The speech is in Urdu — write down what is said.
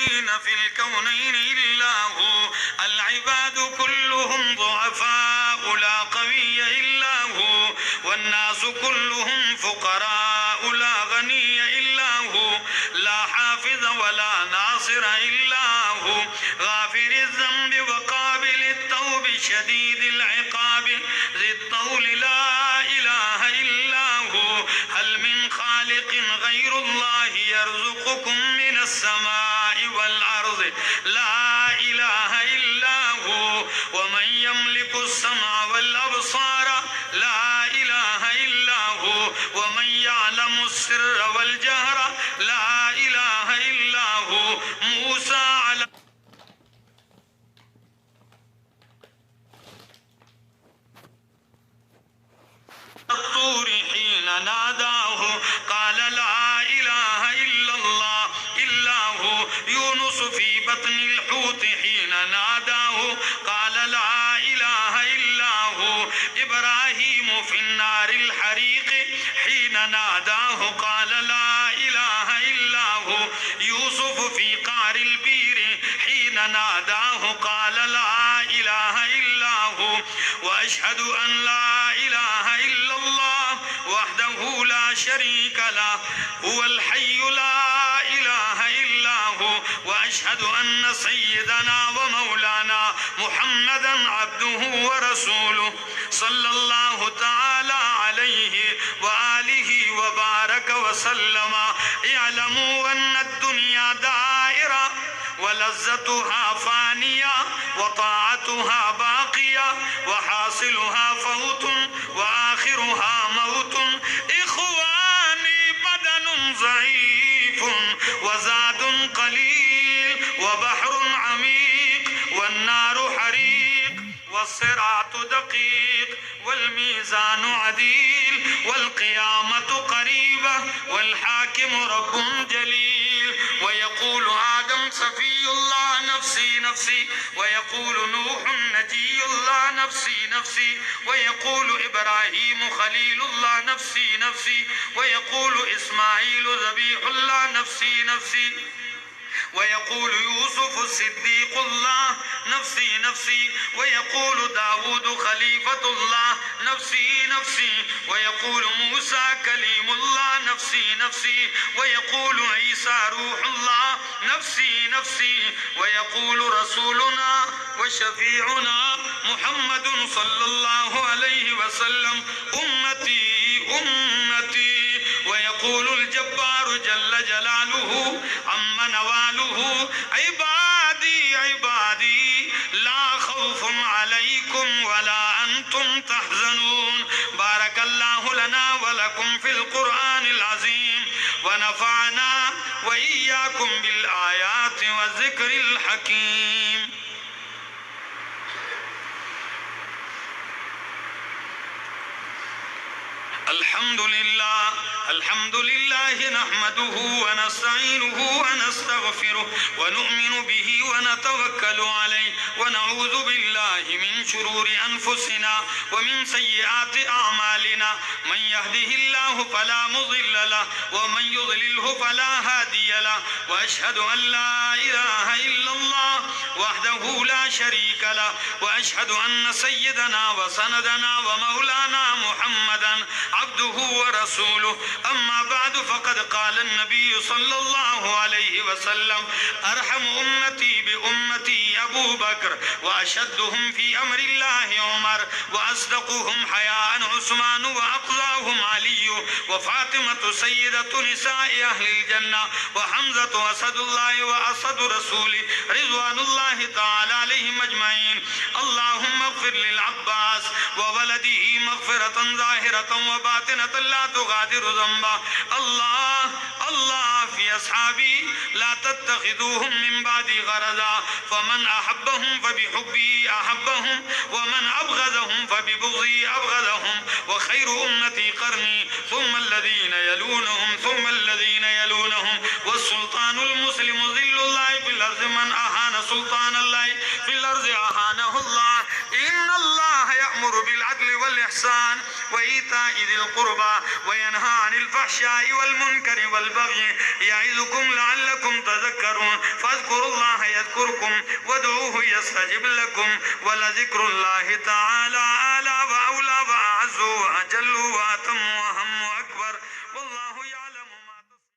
العالمين في الكونين إلا هو العباد كلهم ضعفاء لا قوي إلا هو والناس كلهم فقراء لا غني إلا هو لا حافظ ولا ناصر إلا هو غافر الذنب وقابل التوب شديد العقاب ذي الطول لا إله إلا هو هل من خالق غير الله يرزقكم من السماء والأرض لا إله إلا هو ومن يملك السمع والأبصار لا إله إلا هو ومن يعلم السر والجهر لا إله إلا هو موسى على الطور حين ناداه قال لا إله إلا الله إلا هو يونس في بطن الحوت حين ناداه قال لا إله إلا هو إبراهيم في النار الحريق حين ناداه قال لا إله إلا هو يوسف في قعر البير حين ناداه قال لا إله إلا هو وأشهد أن لا إله إلا الله وحده لا شريك له هو الحي لا إله إلا هو وأشهد أن سيدنا ومولانا محمدا عبده ورسوله صلى الله تعالى عليه وآله وبارك وسلم اعلموا أن الدنيا دائرة ولذتها فانية وطاعتها باقية وحاصلها فوت وآخرها موت إخواني بدن ضعيف وزاد قليل وبحر عميق والنار حريق والصراط دقيق والميزان عديل والقيامة قريبة والحاكم رب جليل ويقول آدم صفي الله نفسي نفسي ويقول نوح نجي الله نفسي نفسي ويقول إبراهيم خليل الله نفسي نفسي ويقول إسماعيل ذبيح الله نفسي نفسي ويقول يوسف الصديق الله نفسي نفسي ويقول داود خليفة الله نفسي نفسي ويقول موسى كليم الله نفسي نفسي ويقول عيسى روح الله نفسي نفسي ويقول رسولنا وشفيعنا محمد صلى الله عليه وسلم أمتي أمتي ويقول الجبار جل جلاله عم نواله عبادي عبادي لا خوف عليكم ولا أنتم تحزنون بارك الله لنا ولكم في القرآن العظيم ونفعنا وإياكم بالآيات والذكر الحكيم الحمد لله نحمده ونستعينه ونستغفره ونؤمن به ونتوكل عليه ونعوذ بالله من شرور أنفسنا ومن سيئات أعمالنا من يهده الله فلا مضل له ومن يضلله فلا هادي له وأشهد أن لا إله إلا الله وحده لا شريك له وأشهد أن سيدنا وسندنا ومولانا محمدا عبده ورسوله أما بعد فقد قال النبي صلى الله عليه وسلم أرحم أمتي بأمتي أبو بكر وأشدهم في أمر الله عمر وأصدقهم حياء عثمان وأقضاهم علي وفاطمة سيدة نساء أهل الجنة وحمزة أسد الله وأسد رسوله رضوان الله تعالى عليهم أجمعين اللهم اغفر للعباس وولده مغفرة ظاهرة وباطنة لا تغادر ذنبا الله الله في أصحابي لا تتخذوهم من بعد غرضا فمن أحبهم فبحبي أحبهم ومن أبغضهم فببغضي أبغضهم وخير أمتي قرني ثم الذين يلونهم ثم الذين يلونهم والسلطان المسلم ذل الله في الأرض من أهان سلطان الله في الأرض أهانه الله إن الله يأمر يأمر بالعدل والإحسان وإيتاء ذي القربى وينهى عن الفحشاء والمنكر والبغي يعظكم لعلكم تذكرون فاذكروا الله يذكركم وادعوه يستجب لكم ولذكر الله تعالى